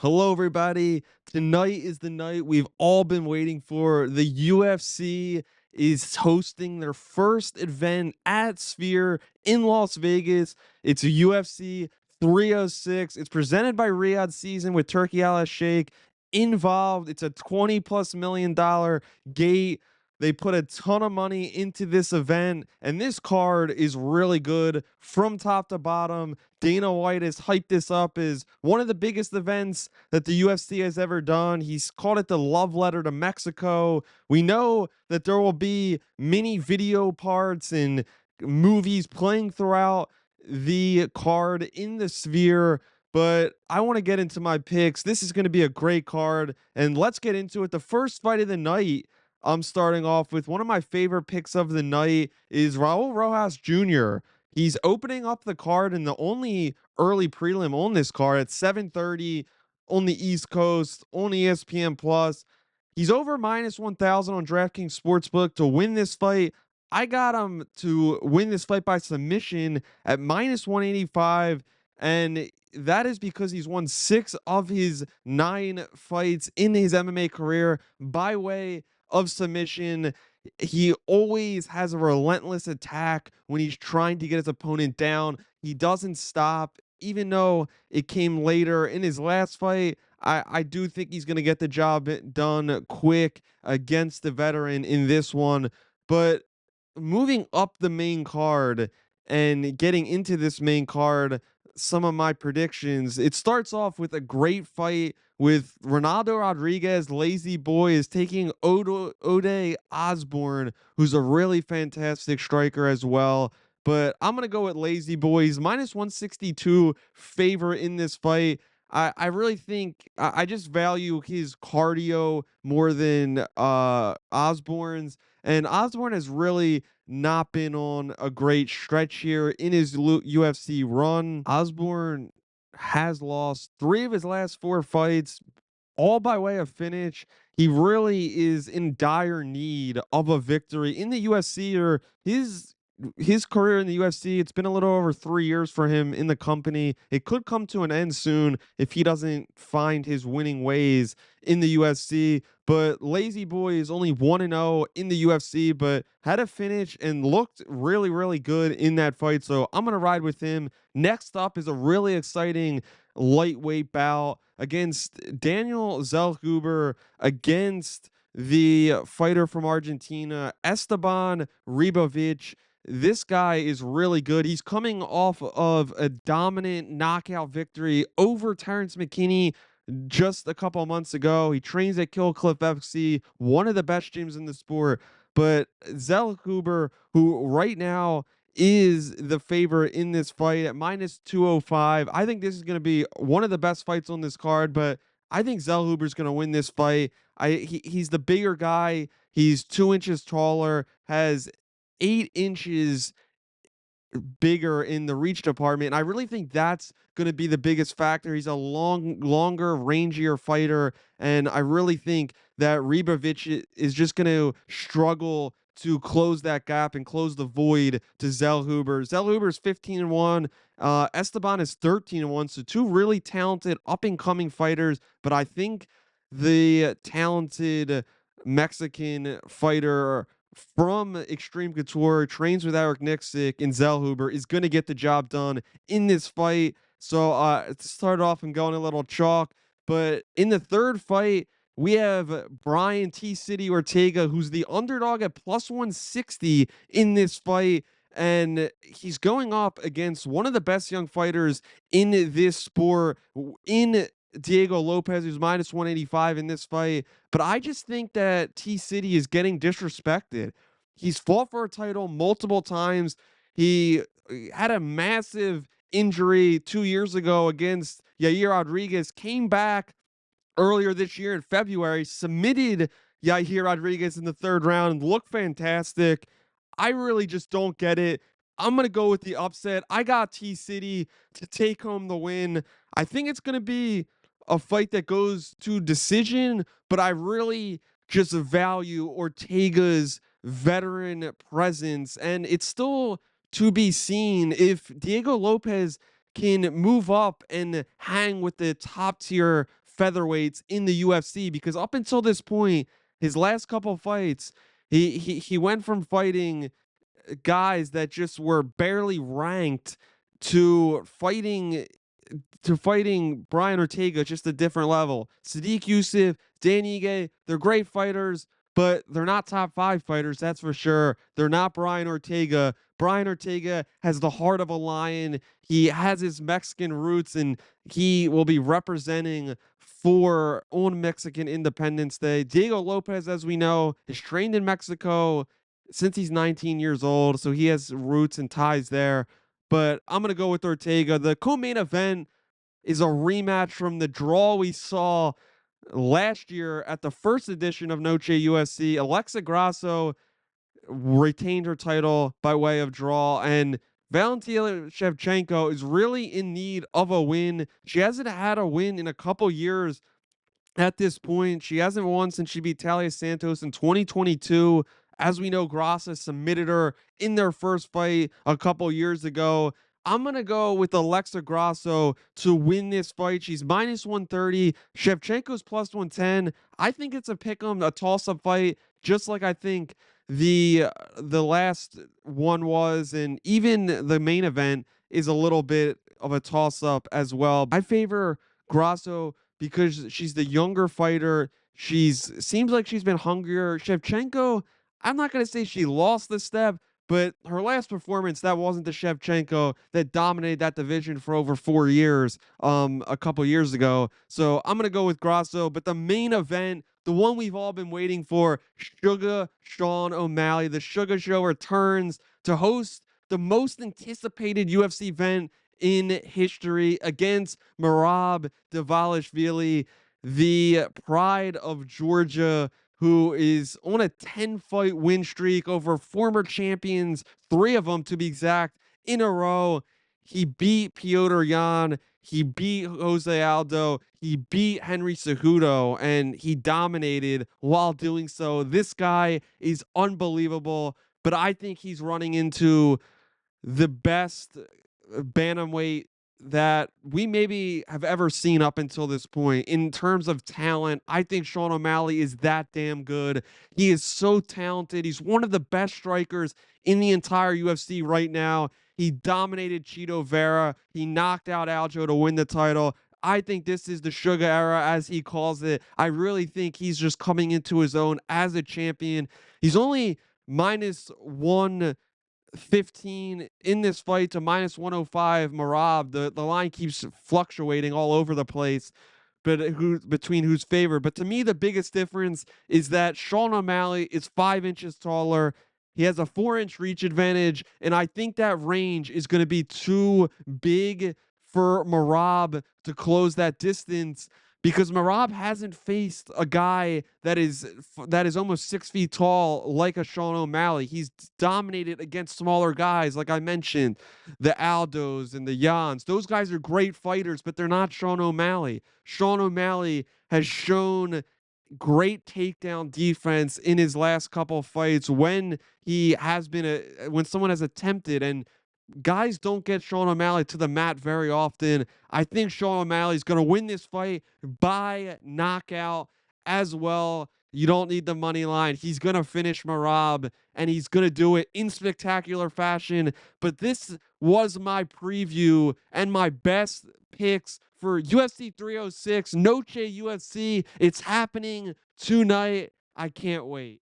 Hello, everybody. Tonight is the night we've all been waiting for. The UFC is hosting their first event at Sphere in Las Vegas. It's a UFC 306. It's presented by Riyadh Season with Turkey Al Sheikh involved. It's a 20 plus $1 million gate. They put a ton of money into this event, and this card is really good from top to bottom. Dana White has hyped this up as one of the biggest events that the UFC has ever done. He's called it the love letter to Mexico. We know that there will be mini video parts and movies playing throughout the card in the Sphere. But I want to get into my picks. This is going to be a great card, and let's get into it. The first fight of the night, I'm starting off with one of my favorite picks of the night is Raul Rojas Jr. He's opening up the card in the only early prelim on this card at 7:30 on the East Coast on ESPN Plus. He's over minus 1,000 on DraftKings Sportsbook to win this fight. I got him to win this fight by submission at minus 185, and that is because he's won 6 of his 9 fights in his MMA career by way of submission. He always has a relentless attack when he's trying to get his opponent down. He doesn't stop, even though it came later in his last fight. I do think he's going to get the job done quick against the veteran in this one. But moving up the main card and getting into this main card, some of my predictions. It starts off with a great fight with Ronaldo Rodriguez. Lazy Boy is taking Ode Osborne, who's a really fantastic striker as well. But I'm going to go with Lazy Boy. He's minus 162 favorite in this fight. I really think I just value his cardio more than Osborne's. And Osborne has really not been on a great stretch here in his UFC run. Osborne has lost 3 of his last 4 fights, all by way of finish. He really is in dire need of a victory in the UFC, or his career in the UFC. It's been a little over 3 years for him in the company. It could come to an end soon if he doesn't find his winning ways in the UFC. But Lazy Boy is only 1-0 in the UFC, but had a finish and looked really, really good in that fight. So I'm going to ride with him. Next up is a really exciting lightweight bout against Daniel Zellhuber against the fighter from Argentina, Esteban Ribovic. This guy is really good. He's coming off of a dominant knockout victory over Terrence McKinney just a couple months ago. He trains at Kill Cliff FC, one of the best gyms in the sport. But Zellhuber, who right now is the favorite in this fight at minus 205. I think this is going to be one of the best fights on this card, but I think Zellhuber is going to win this fight. He's the bigger guy. He's 2 inches taller, has 8 inches bigger in the reach department. And I really think that's going to be the biggest factor. He's a longer, rangier fighter. And I really think that Ribovic is just going to struggle to close that gap and close the void to Zellhuber. Zellhuber is 15-1. Esteban is 13-1. So 2 really talented up and coming fighters. But I think the talented Mexican fighter from Extreme Couture, trains with Eric Nixick, and Zellhuber is going to get the job done in this fight. So to start off, I'm going a little chalk. But in the third fight, we have Brian T. City Ortega, who's the underdog at plus 160 in this fight. And he's going up against one of the best young fighters in this sport, in Diego Lopez, who's minus 185 in this fight. But I just think that T City is getting disrespected. He's fought for a title multiple times. He had a massive injury 2 years ago against Yair Rodriguez, came back earlier this year in February, submitted Yair Rodriguez in the 3rd round, looked fantastic. I really just don't get it. I'm going to go with the upset. I got T City to take home the win. I think it's going to be a fight that goes to decision, but I really just value Ortega's veteran presence. And it's still to be seen if Diego Lopez can move up and hang with the top tier featherweights in the UFC, because up until this point, his last couple fights, he went from fighting guys that just were barely ranked to fighting Brian Ortega, just a different level. Sadiq Yusuf, Dan Ige, they're great fighters, but they're not top five fighters, that's for sure. They're not Brian Ortega. Brian Ortega has the heart of a lion. He has his Mexican roots, and he will be representing for on Mexican Independence Day. Diego Lopez, as we know, is trained in Mexico since he's 19 years old, so he has roots and ties there. But I'm going to go with Ortega. The co-main event is a rematch from the draw we saw last year at the first edition of Noche UFC. Alexa Grasso retained her title by way of draw, and Valentina Shevchenko is really in need of a win. She hasn't had a win in a couple years at this point. She hasn't won since she beat Talia Santos in 2022. As we know, Grasso submitted her in their first fight a couple years ago. I'm going to go with Alexa Grasso to win this fight. She's minus 130. Shevchenko's plus 110. I think it's a pick 'em, a toss-up fight, just like I think the last one was, and even the main event is a little bit of a toss-up as well. I favor Grasso because she's the younger fighter. Seems like she's been hungrier. Shevchenko, I'm not going to say she lost the step, but her last performance, that wasn't the Shevchenko that dominated that division for over 4 years, a couple years ago. So I'm going to go with Grasso. But the main event, the one we've all been waiting for, SUGA Sean O'Malley. The SUGA Show returns to host the most anticipated UFC event in history against Merab Dvalishvili, the pride of Georgia, who is on a 10-fight win streak over former champions, 3 of them to be exact, in a row. He beat Piotr Yan, he beat Jose Aldo, he beat Henry Cejudo, and he dominated while doing so. This guy is unbelievable, but I think he's running into the best bantamweight that we maybe have ever seen up until this point. In terms of talent, I think Sean O'Malley is that damn good. He is so talented. He's one of the best strikers in the entire UFC right now. He dominated Chito Vera. He knocked out Aljo to win the title. I think this is the SUGA era, as he calls it. I really think he's just coming into his own as a champion. He's only minus 115 in this fight to minus 105 Merab. The line keeps fluctuating all over the place, but between who's favored. But to me, the biggest difference is that Sean O'Malley is 5 inches taller. He has a 4-inch reach advantage, and I think that range is going to be too big for Merab to close that distance, because Merab hasn't faced a guy that is almost 6 feet tall like a Sean O'Malley. He's dominated against smaller guys, like I mentioned, the Aldos and the Yans. Those guys are great fighters, but they're not Sean O'Malley. Sean O'Malley has shown great takedown defense in his last couple fights when when someone has attempted, and guys don't get Sean O'Malley to the mat very often. I think Sean O'Malley is going to win this fight by knockout as well. You don't need the money line. He's going to finish Merab, and he's going to do it in spectacular fashion. But this was my preview and my best picks for UFC 306, Noche UFC. It's happening tonight. I can't wait.